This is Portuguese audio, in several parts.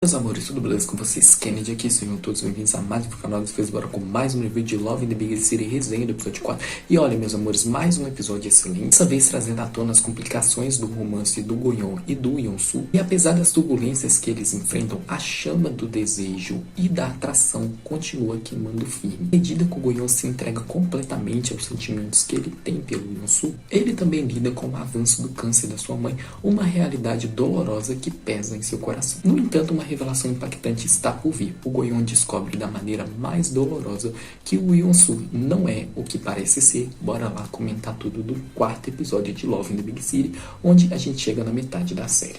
Meus amores, tudo beleza com vocês? Kennedy aqui, sejam todos bem-vindos a mais um canal do Facebook, bora com mais um review de Love in the Big City, resenha do episódio 4. E olha, meus amores, mais um episódio excelente, dessa vez trazendo à tona as complicações do romance do Go-yeon e do Yeon-soo. E apesar das turbulências que eles enfrentam, a chama do desejo e da atração continua queimando firme. À medida que o Go-yeon se entrega completamente aos sentimentos que ele tem pelo Yeon-soo, ele também lida com o avanço do câncer da sua mãe, uma realidade dolorosa que pesa em seu coração. No entanto, uma revelação impactante está por vir. O Go-yeon descobre da maneira mais dolorosa que o Yeon-soo não é o que parece ser. Bora lá comentar tudo do quarto episódio de Love in the Big City, onde a gente chega na metade da série.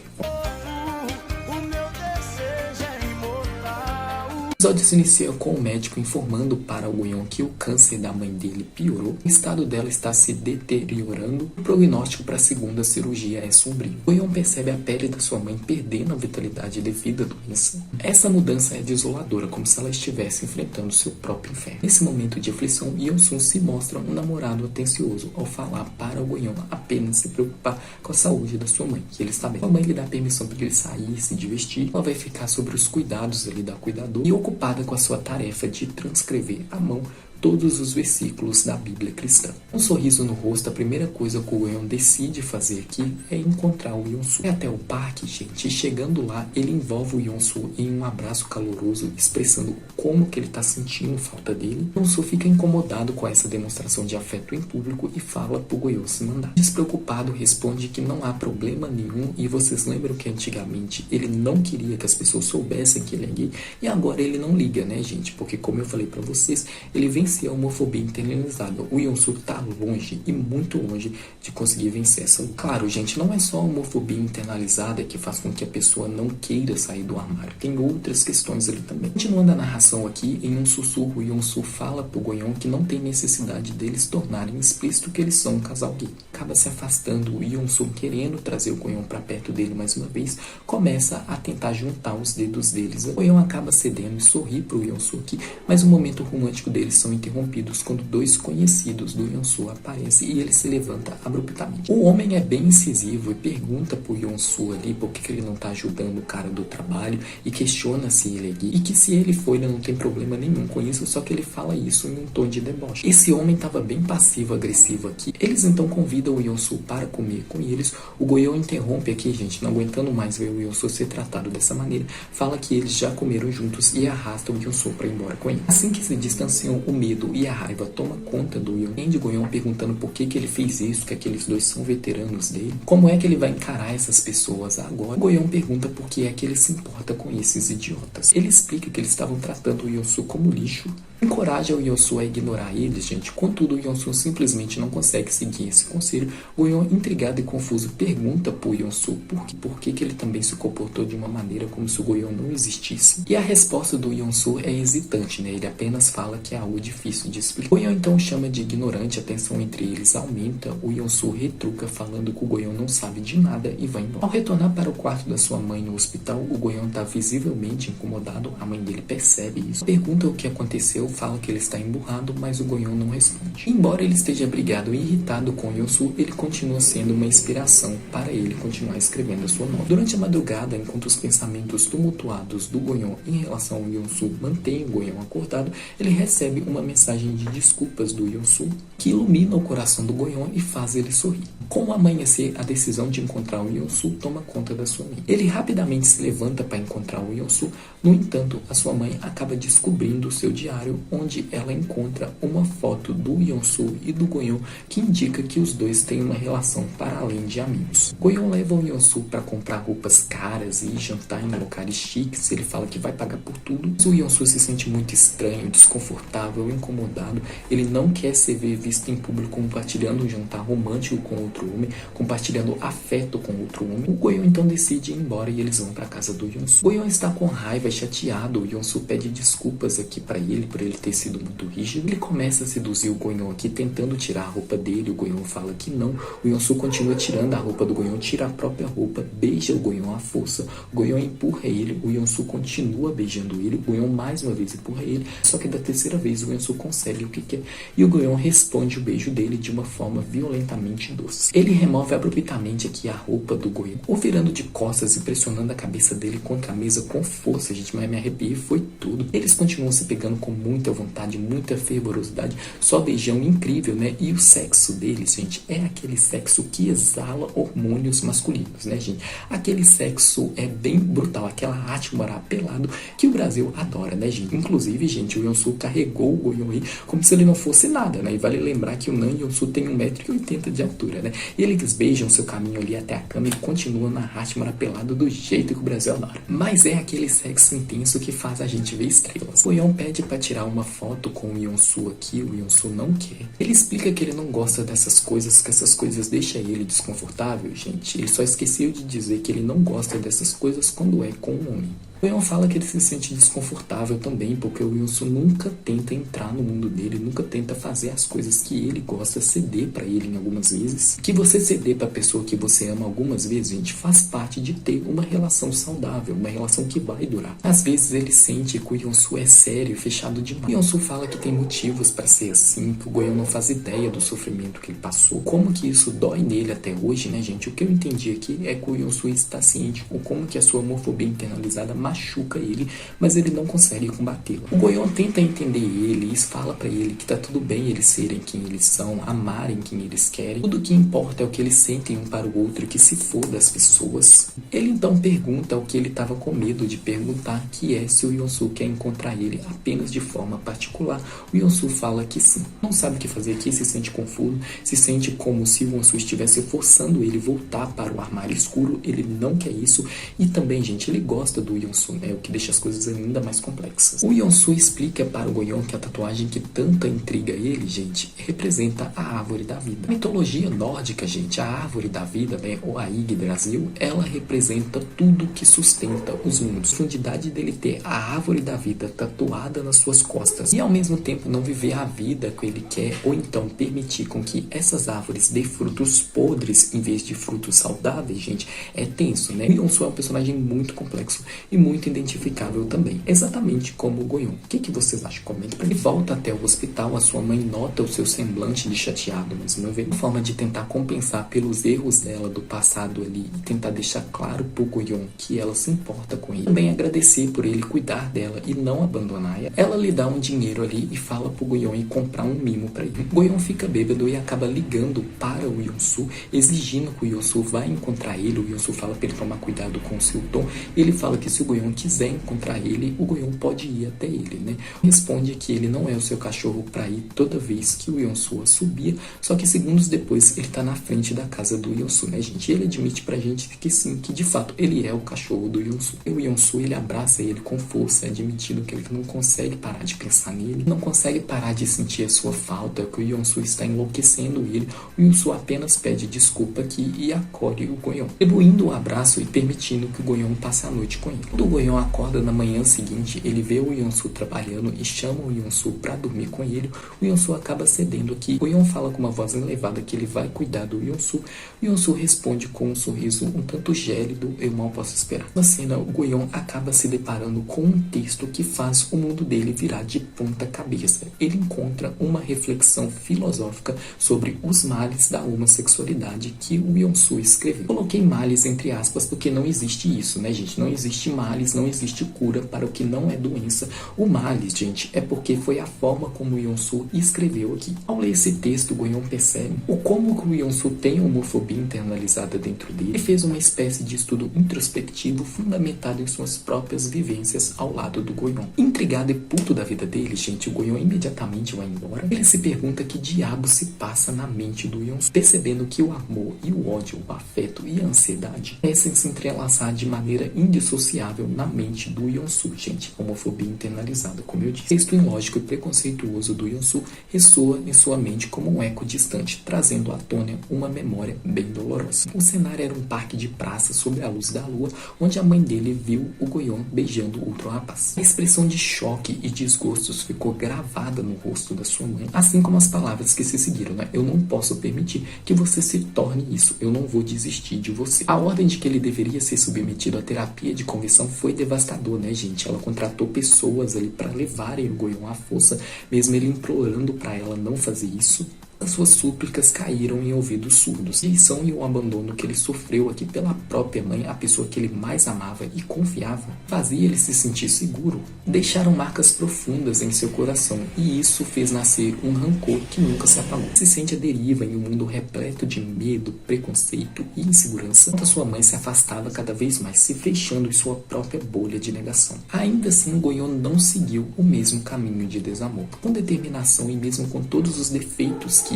O episódio se inicia com o médico informando para o Go-yeon que o câncer da mãe dele piorou, o estado dela está se deteriorando e o prognóstico para a segunda cirurgia é sombrio. O Go-yeon percebe a pele da sua mãe perdendo a vitalidade devido à doença. Essa mudança é desoladora, como se ela estivesse enfrentando seu próprio inferno. Nesse momento de aflição, Yeon-soo se mostra um namorado atencioso ao falar para o Go-yeon apenas se preocupar com a saúde da sua mãe, que ele está bem. A mãe lhe dá permissão para ele sair, se divertir, ela vai ficar sobre os cuidados ali da cuidadora e ocupada com a sua tarefa de transcrever à mão todos os versículos da Bíblia cristã. Com um sorriso no rosto, a primeira coisa que o Go-yeon decide fazer aqui é encontrar o Yeon-soo. É até o parque, gente, e chegando lá, ele envolve o Yeon-soo em um abraço caloroso, expressando como que ele está sentindo falta dele. O Yeon-soo fica incomodado com essa demonstração de afeto em público e fala pro Go-yeon se mandar. Despreocupado, responde que não há problema nenhum, e vocês lembram que antigamente ele não queria que as pessoas soubessem que ele é gay, e agora ele não liga, né, gente? Porque como eu falei pra vocês, ele vence a homofobia internalizada. O Yeon-soo tá longe e muito longe de conseguir vencer essa. Claro, gente, não é só a homofobia internalizada que faz com que a pessoa não queira sair do armário. Tem outras questões ali também. Continuando a narração aqui, em um sussurro, o Yeon-soo fala pro Go-yeon que não tem necessidade deles tornarem explícito que eles são um casal gay. Acaba se afastando, o Yeon-soo querendo trazer o Go-yeon pra perto dele mais uma vez, começa a tentar juntar os dedos deles. O Go-yeon acaba cedendo e sorri pro Yeon-soo aqui, mas o momento romântico deles são interrompidos quando dois conhecidos do Yeon-soo aparecem e ele se levanta abruptamente. O homem é bem incisivo e pergunta pro Yeon-soo ali por que ele não tá ajudando o cara do trabalho e questiona se ele é gay e que se ele for, ele não tem problema nenhum com isso, só que ele fala isso em um tom de deboche. Esse homem tava bem passivo-agressivo aqui. Eles então convidam o Yeon-soo para comer com eles. O Go-yeon interrompe aqui, gente, não aguentando mais ver o Yeon-soo ser tratado dessa maneira, fala que eles já comeram juntos e arrasta o Yeon-soo para ir embora com ele. Assim que se distanciam, o medo e a raiva toma conta do Yeon. De Go-yeon perguntando por que ele fez isso, que aqueles dois são veteranos dele. Como é que ele vai encarar essas pessoas agora? O Go-yeon pergunta por que é que ele se importa com esses idiotas. Ele explica que eles estavam tratando o Yeon-soo como lixo. Encoraja o Yeon-soo a ignorar eles, gente. Contudo, o Yeon-soo simplesmente não consegue seguir esse conselho. O Go-yeon, intrigado e confuso, pergunta pro Yeon-soo por que ele também se comportou de uma maneira como se o Go-yeon não existisse. E a resposta do Yeon-soo é hesitante, né? Ele apenas fala que é algo difícil de explicar. O Go-yeon então chama de ignorante, a tensão entre eles aumenta. O Yeon-soo retruca falando que o Go-yeon não sabe de nada e vai embora. Ao retornar para o quarto da sua mãe no hospital, o Go-yeon tá visivelmente incomodado. A mãe dele percebe isso. Pergunta o que aconteceu, fala que ele está emburrado, mas o Go-yeon não responde. Embora ele esteja brigado e irritado com o Yeon-soo, ele continua sendo uma inspiração para ele continuar escrevendo a sua novela. Durante a madrugada, enquanto os pensamentos tumultuados do Go-yeon em relação ao Yeon-soo mantêm o Go-yeon acordado, ele recebe uma mensagem de desculpas do Yeon-soo que ilumina o coração do Go-yeon e faz ele sorrir. Com o amanhecer, a decisão de encontrar o Yeon-soo toma conta da sua mente. Ele rapidamente se levanta para encontrar o Yeon-soo. No entanto, a sua mãe acaba descobrindo o seu diário, onde ela encontra uma foto do Yeon-soo e do Go-yeon que indica que os dois têm uma relação para além de amigos. Go-yeon leva o Yeon-soo para comprar roupas caras e jantar em locais chiques. Ele fala que vai pagar por tudo. O Yeon-soo se sente muito estranho, desconfortável, incomodado. Ele não quer ser visto em público compartilhando um jantar romântico com outro homem, compartilhando afeto com outro homem. O Go-yeon então decide ir embora e eles vão para casa do Yeon-soo. O Go-yeon está com raiva e chateado. O Yeon-soo pede desculpas aqui para ele por ele ter sido muito rígido. Ele começa a seduzir o Go-yeon aqui, tentando tirar a roupa dele. O Go-yeon fala que não. O Yeon-soo continua tirando a roupa do Go-yeon, tira a própria roupa, beija o Go-yeon à força. O Go-yeon empurra ele. O Yeon-soo continua beijando ele. O Go-yeon mais uma vez empurra ele. Só que da terceira vez o Yeon-soo consegue o que quer e o Go-yeon responde o beijo dele de uma forma violentamente doce. Ele remove abruptamente aqui a roupa do Go-yeon, o virando de costas e pressionando a cabeça dele contra a mesa com força, gente, mas me arrepiei, foi tudo. Eles continuam se pegando com muita vontade, muita fervorosidade, só beijão incrível, né? E o sexo deles, gente, é aquele sexo que exala hormônios masculinos, né, gente? Aquele sexo é bem brutal, aquela atmosfera pelado que o Brasil adora, né, gente? Inclusive, gente, o Yeon-soo carregou o Go-yeon aí como se ele não fosse nada, né? E vale lembrar que o Nam Yeon-soo tem 1,80 m de altura, né? E eles beijam seu caminho ali até a cama e continuam na atmosfera pelado do jeito que o Brasil adora. Mas é aquele sexo intenso que faz a gente ver estrelas. O Yeon pede pra tirar uma foto com o Yeon-soo aqui, o Yeon-soo não quer. Ele explica que ele não gosta dessas coisas, que essas coisas deixam ele desconfortável, gente. Ele só esqueceu de dizer que ele não gosta dessas coisas quando é com um homem. O Yeon fala que ele se sente desconfortável também, porque o Yeon-soo nunca tenta entrar no mundo dele, nunca tenta fazer as coisas que ele gosta, ceder pra ele em algumas vezes. Que você ceder pra pessoa que você ama algumas vezes, gente, faz parte de ter uma relação saudável, uma relação que vai durar. Às vezes ele sente que o Yeon-soo é sério, fechado demais. O Yeon-soo fala que tem motivos pra ser assim, que o Go-yeon não faz ideia do sofrimento que ele passou, como que isso dói nele até hoje, né, gente? O que eu entendi aqui é que o Yeon-soo está ciente com como que a sua homofobia internalizada machuca ele, mas ele não consegue combatê-la. O Go-yeon tenta entender ele e fala pra ele que tá tudo bem eles serem quem eles são, amarem quem eles querem. Tudo que importa é o que eles sentem um para o outro e que se for das pessoas. Ele então pergunta o que ele tava com medo de perguntar, que é se o Yeon-soo quer encontrar ele apenas de forma particular. O Yeon-soo fala que sim. Não sabe o que fazer aqui, se sente confuso, se sente como se o Yeon-soo estivesse forçando ele voltar para o armário escuro. Ele não quer isso e também, gente, ele gosta do Yeon-soo, né? O que deixa as coisas ainda mais complexas. O Yeon-soo explica para o Go-yeon que a tatuagem que tanta intriga ele, gente, representa a árvore da vida. A mitologia nórdica, gente, a árvore da vida, né, ou a Yggdrasil, ela representa tudo que sustenta os mundos. A profundidade dele ter a árvore da vida tatuada nas suas costas e ao mesmo tempo não viver a vida que ele quer, ou então permitir com que essas árvores dê frutos podres em vez de frutos saudáveis, gente, é tenso, né? O Yeon-soo é um personagem muito complexo e muito identificável também, exatamente como o Go-yeon. O que vocês acham? Comenta pra mim. Ele volta até o hospital, a sua mãe nota o seu semblante de chateado mais uma vez, uma forma de tentar compensar pelos erros dela do passado ali e tentar deixar claro pro Go-yeon que ela se importa com ele. Também agradecer por ele cuidar dela e não abandonar ela. Ela lhe dá um dinheiro ali e fala pro Go-yeon ir comprar um mimo pra ele. O Go-yeon fica bêbado e acaba ligando para o Yeon-soo, exigindo que o Yeon-soo vá encontrar ele. O Yeon-soo fala pra ele tomar cuidado com o seu tom. Ele fala que se o Go-yeon quiser encontrar ele, o Go-yeon pode ir até ele, né? Responde que ele não é o seu cachorro pra ir toda vez que o Yeon-soo subia, só que segundos depois ele tá na frente da casa do Yeon-soo, né, gente? Ele admite pra gente que sim, que de fato ele é o cachorro do Yeon-soo. E o Yeon-soo, ele abraça ele com força, admitindo que ele não consegue parar de pensar nele, não consegue parar de sentir a sua falta, que o Yeon-soo está enlouquecendo ele. O Yeon-soo apenas pede desculpa aqui e acolhe o Go-yeon, retribuindo o abraço e permitindo que o Go-yeon passe a noite com ele. Quando o Go-yeon acorda na manhã seguinte, ele vê o Yeon-soo trabalhando e chama o Yeon-soo pra dormir com ele. O Yeon-soo acaba cedendo aqui. O Go-yeon fala com uma voz elevada que ele vai cuidar do Yeon-soo. O Yeon-soo responde com um sorriso um tanto gélido, eu mal posso esperar. Na cena, o Go-yeon acaba se deparando com um texto que faz o mundo dele virar de ponta cabeça. Ele encontra uma reflexão filosófica sobre os males da homossexualidade que o Yeon-soo escreveu. Coloquei males entre aspas porque não existe isso, né, gente? Não existe males, não existe cura para o que não é doença. O males, gente, é porque foi a forma como o Yeon-soo escreveu aqui. Ao ler esse texto, o Go-yeon percebe o como o Yeon-soo tem homofobia internalizada dentro dele. Ele fez uma espécie de estudo introspectivo fundamentado em suas próprias vivências ao lado do Go-yeon. Intrigado e puto da vida dele, gente, o Go-yeon imediatamente vai embora. Ele se pergunta que diabo se passa na mente do Yeon-soo, percebendo que o amor e o ódio, o afeto e a ansiedade parecem se entrelaçar de maneira indissociável na mente do Yeon-soo, gente. Homofobia internalizada, como eu disse. O texto ilógico e preconceituoso do Yeon-soo ressoa em sua mente como um eco distante, trazendo à tona uma memória bem dolorosa. O cenário era um parque de praça sob a luz da lua, onde a mãe dele viu o Go-yeon beijando outro rapaz. A expressão de choque e desgostos ficou gravada no rosto da sua mãe, assim como as palavras que se seguiram, né? Eu não posso permitir que você se torne isso. Eu não vou desistir de você. A ordem de que ele deveria ser submetido à terapia de conversão foi devastador, né, gente? Ela contratou pessoas ali para levarem o Goyon à força, mesmo ele implorando para ela não fazer isso. As suas súplicas caíram em ouvidos surdos. Rejeição e o abandono que ele sofreu aqui pela própria mãe, a pessoa que ele mais amava e confiava, fazia ele se sentir seguro. Deixaram marcas profundas em seu coração e isso fez nascer um rancor que nunca se apagou. Se sente à deriva em um mundo repleto de medo, preconceito e insegurança, enquanto sua mãe se afastava cada vez mais, se fechando em sua própria bolha de negação. Ainda assim, Goyon não seguiu o mesmo caminho de desamor. Com determinação e mesmo com todos os defeitos que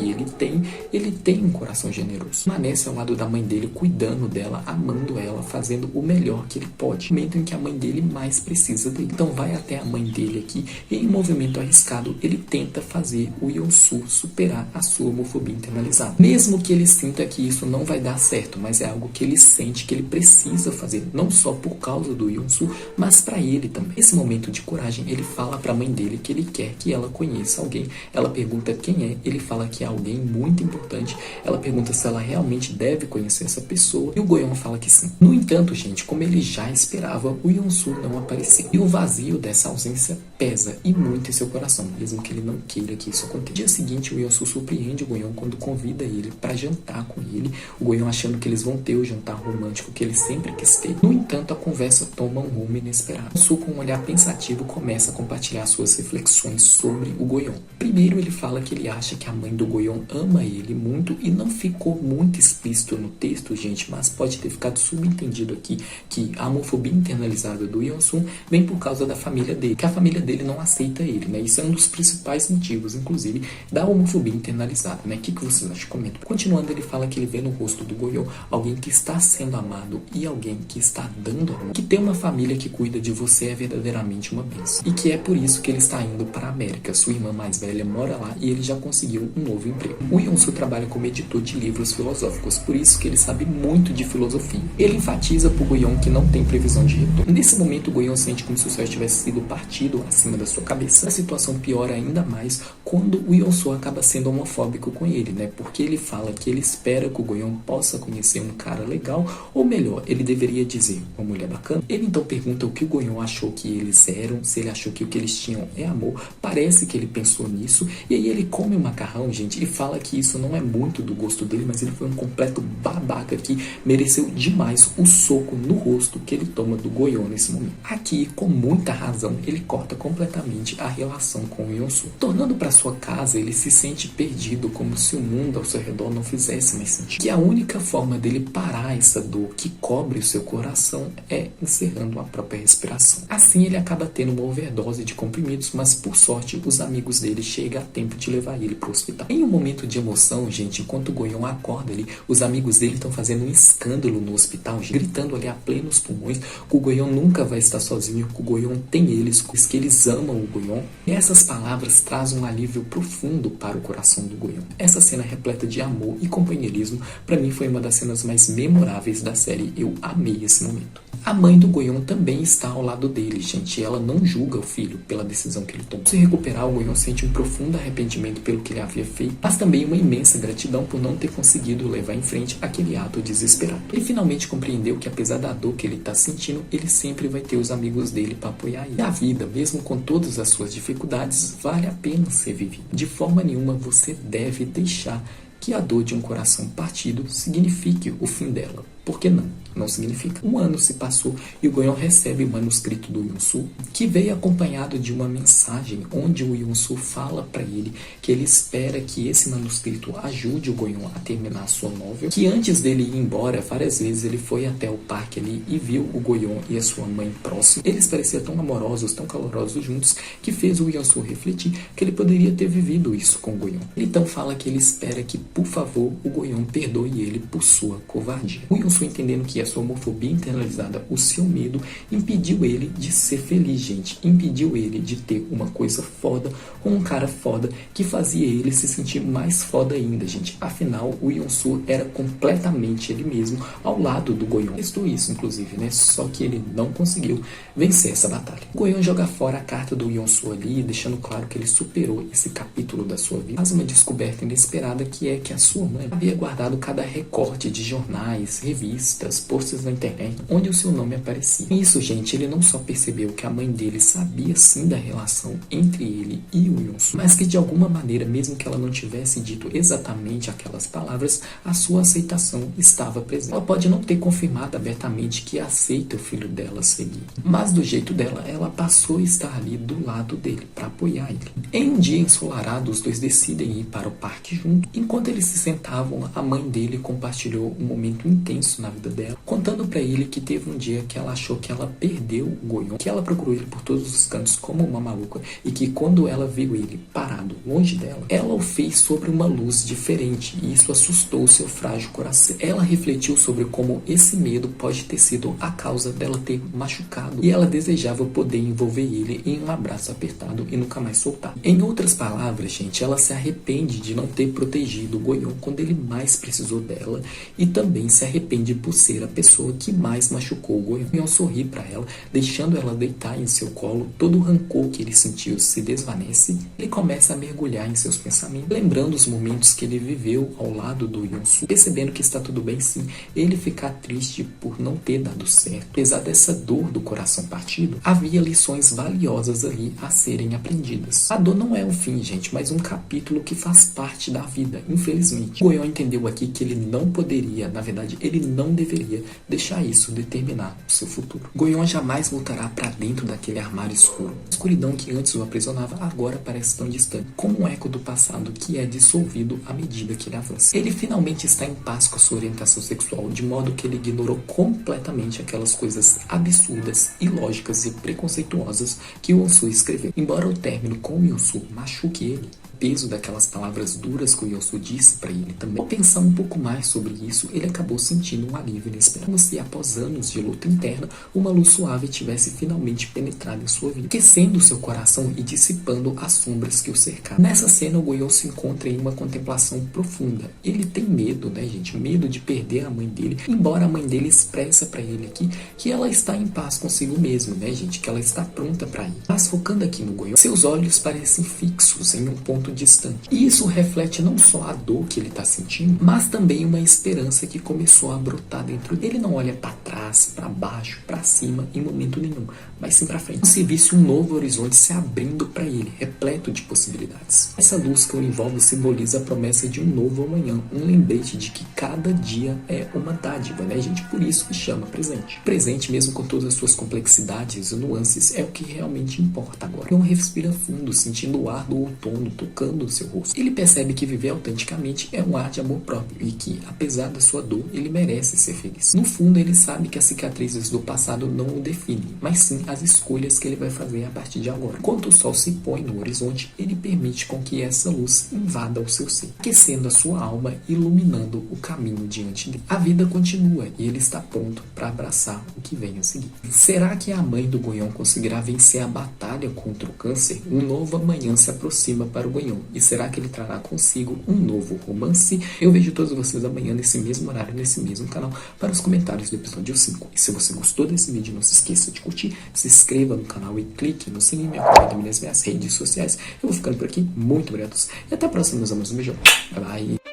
ele tem um coração generoso. Permanece ao lado da mãe dele, cuidando dela, amando ela, fazendo o melhor que ele pode, no momento em que a mãe dele mais precisa dele. Então vai até a mãe dele aqui e em um movimento arriscado, ele tenta fazer o Yeon-su superar a sua homofobia internalizada. Mesmo que ele sinta que isso não vai dar certo, mas é algo que ele sente que ele precisa fazer, não só por causa do Yeon-su, mas para ele também. Nesse momento de coragem, ele fala para a mãe dele que ele quer que ela conheça alguém. Ela pergunta quem é, ele fala que é alguém muito importante. Ela pergunta se ela realmente deve conhecer essa pessoa e o Goyon fala que sim. No entanto, gente, como ele já esperava, o Yeon-su não apareceu. E o vazio dessa ausência pesa e muito em seu coração, mesmo que ele não queira que isso aconteça. No dia seguinte, o Yeon-su surpreende o Goyon quando convida ele para jantar com ele, o Goyon achando que eles vão ter o jantar romântico que ele sempre quis ter. No entanto, a conversa toma um rumo inesperado. O Yeon-su, com um olhar pensativo, começa a compartilhar suas reflexões sobre o Goyon. Primeiro, ele fala que ele acha que a mãe do Goyon ama ele muito e não ficou muito explícito no texto, gente, mas pode ter ficado subentendido aqui que a homofobia internalizada do Yeon-su vem por causa da família dele, que a família dele não aceita ele, né? Isso é um dos principais motivos, inclusive, da homofobia internalizada, né? O que vocês acham? Comentam. Continuando, ele fala que ele vê no rosto do Goyon alguém que está sendo amado e alguém que está dando amor, que ter uma família que cuida de você é verdadeiramente uma bênção, e que é por isso que ele está indo para a América. Sua irmã mais velha mora lá e ele já conseguiu um novo emprego. O Yeon-su trabalha como editor de livros filosóficos, por isso que ele sabe muito de filosofia. Ele enfatiza para o Goyon que não tem previsão de retorno. Nesse momento, o Goyon sente como se o céu tivesse sido partido acima da sua cabeça. A situação piora ainda mais quando o Yeon-su acaba sendo homofóbico com ele, né? Porque ele fala que ele espera que o Goyon possa conhecer um cara legal, ou melhor, ele deveria dizer, uma mulher bacana. Ele então pergunta o que o Goyon achou que eles eram, se ele achou que o que eles tinham é amor. Parece que ele pensou nisso, e aí ele come o macarrão, gente, e fala que isso não é muito do gosto dele, mas ele foi um completo babaca que mereceu demais o soco no rosto que ele toma do Goyon nesse momento. Aqui, com muita razão, ele corta completamente a relação com o Yeon-su. Tornando para sua casa, ele se sente perdido, como se o mundo ao seu redor não fizesse mais sentido. Que a única forma dele parar essa dor que cobre o seu coração é encerrando a própria respiração. Assim, ele acaba tendo uma overdose de comprimidos, mas por sorte, os amigos dele chegam a tempo de levar ele para o hospital. Em um momento de emoção, gente, enquanto o Goyon acorda ali, os amigos dele estão fazendo um escândalo no hospital, gritando ali a plenos pulmões que o Goyon nunca vai estar sozinho, que o Goyon tem eles, que eles amam o Goyon. E essas palavras trazem um alívio profundo para o coração do Goyon. Essa cena repleta de amor e companheirismo, para mim foi uma das cenas mais memoráveis da série. Eu amei esse momento. A mãe do Goyon também está ao lado dele, gente. Ela não julga o filho pela decisão que ele tomou. Se recuperar, o Goyon sente um profundo arrependimento pelo que ele havia feito, mas também uma imensa gratidão por não ter conseguido levar em frente aquele ato desesperado. Ele finalmente compreendeu que, apesar da dor que ele está sentindo, ele sempre vai ter os amigos dele para apoiar ele. E a vida, mesmo com todas as suas dificuldades, vale a pena ser vivida. De forma nenhuma você deve deixar que a dor de um coração partido signifique o fim dela. Por que não? Não significa. Um ano se passou e o Goyon recebe o manuscrito do Yeon-su, que veio acompanhado de uma mensagem onde o Yeon-su fala para ele que ele espera que esse manuscrito ajude o Goyon a terminar a sua novel, que antes dele ir embora, várias vezes ele foi até o parque ali e viu o Goyon e a sua mãe próximos. Eles pareciam tão amorosos, tão calorosos juntos, que fez o Yeon-su refletir que ele poderia ter vivido isso com o Goyon. Ele então fala que ele espera que, por favor, o Goyon perdoe ele por sua covardia. O Yeon-su, entendendo que a sua homofobia internalizada, o seu medo, impediu ele de ser feliz, gente. Impediu ele de ter uma coisa foda com um cara foda que fazia ele se sentir mais foda ainda, gente. Afinal, o Yeon-su era completamente ele mesmo ao lado do Goyon. Testou isso, inclusive, né? Só que ele não conseguiu vencer essa batalha. O Goyon joga fora a carta do Yeon-su ali, deixando claro que ele superou esse capítulo da sua vida. Faz uma descoberta inesperada que é que a sua mãe havia guardado cada recorte de jornais, revistas, revistas, posts na internet, onde o seu nome aparecia. Com isso, gente, ele não só percebeu que a mãe dele sabia sim da relação entre ele e o Yonsu, mas que de alguma maneira, mesmo que ela não tivesse dito exatamente aquelas palavras, a sua aceitação estava presente. Ela pode não ter confirmado abertamente que aceita o filho dela seguir, mas do jeito dela, ela passou a estar ali do lado dele para apoiar ele. Em um dia ensolarado, os dois decidem ir para o parque juntos. Enquanto eles se sentavam, a mãe dele compartilhou um momento intenso na vida dela, contando para ele que teve um dia que ela achou que ela perdeu o Goyon, que ela procurou ele por todos os cantos como uma maluca e que quando ela viu ele parado longe dela, ela o fez sobre uma luz diferente e isso assustou seu frágil coração. Ela refletiu sobre como esse medo pode ter sido a causa dela ter machucado e ela desejava poder envolver ele em um abraço apertado e nunca mais soltar. Em outras palavras, gente, ela se arrepende de não ter protegido o Goyon quando ele mais precisou dela e também se arrepende por ser a pessoa que mais machucou o Goyon. Goyon sorri para ela, deixando ela deitar em seu colo. Todo o rancor que ele sentiu se desvanece. Ele começa a mergulhar em seus pensamentos, lembrando os momentos que ele viveu ao lado do Yonsu, percebendo que está tudo bem sim, ele ficar triste por não ter dado certo. Apesar dessa dor do coração partido, havia lições valiosas ali a serem aprendidas. A dor não é o fim, gente, mas um capítulo que faz parte da vida, infelizmente. Goyon entendeu aqui que ele não poderia, na verdade, ele não deveria deixar isso determinar o seu futuro. Goyon jamais voltará para dentro daquele armário escuro. A escuridão que antes o aprisionava agora parece tão distante, como um eco do passado que é dissolvido à medida que ele avança. Ele finalmente está em paz com a sua orientação sexual, de modo que ele ignorou completamente aquelas coisas absurdas, ilógicas e preconceituosas que o Yonsu escreveu. Embora o término com o Yonsu machuque ele, o peso daquelas palavras duras que o Yonsu disse para ele também. Ao pensar um pouco mais sobre isso, ele acabou sentindo um alívio inesperado, como se após anos de luta interna, uma luz suave tivesse finalmente penetrado em sua vida, aquecendo seu coração e dissipando as sombras que o cercavam. Nessa cena, o Goyon se encontra em uma contemplação profunda. Ele tem medo, né, gente? Medo de perder a mãe dele, embora a mãe dele expressa para ele aqui que ela está em paz consigo mesma, né, gente? Que ela está pronta para ir. Mas focando aqui no Goyon, seus olhos parecem fixos em um ponto distante. E isso reflete não só a dor que ele está sentindo, mas também uma esperança que começou a brotar dentro dele. Ele não olha para trás, para baixo, para cima em momento nenhum, mas sim para frente. Como se visse um novo horizonte se abrindo para ele, repleto de possibilidades. Essa luz que o envolve simboliza a promessa de um novo amanhã, um lembrete de que cada dia é uma dádiva, né, gente? Por isso que chama presente. Presente, mesmo com todas as suas complexidades e nuances, é o que realmente importa agora. Um respira fundo, sentindo o ar do outono tocando o seu rosto. Ele percebe que viver autenticamente é um ar de amor próprio e que, apesar da sua dor, ele merece ser feliz. No fundo, ele sabe que as cicatrizes do passado não o definem, mas sim as escolhas que ele vai fazer a partir de agora. Enquanto o sol se põe no horizonte, ele permite com que essa luz invada o seu ser, aquecendo a sua alma e iluminando o caminho diante dele. A vida continua e ele está pronto para abraçar o que vem a seguir. Será que a mãe do Goyon conseguirá vencer a batalha contra o câncer? Um novo amanhã se aproxima para o Goyon. E será que ele trará consigo um novo romance? Eu vejo todos vocês amanhã nesse mesmo horário, nesse mesmo canal, para os comentários do episódio 5. E se você gostou desse vídeo, não se esqueça de curtir, se inscreva no canal e clique no sininho, me acompanhe nas minhas redes sociais. Eu vou ficando por aqui, muito obrigado e até a próxima, meus amores. Um beijão. Bye bye.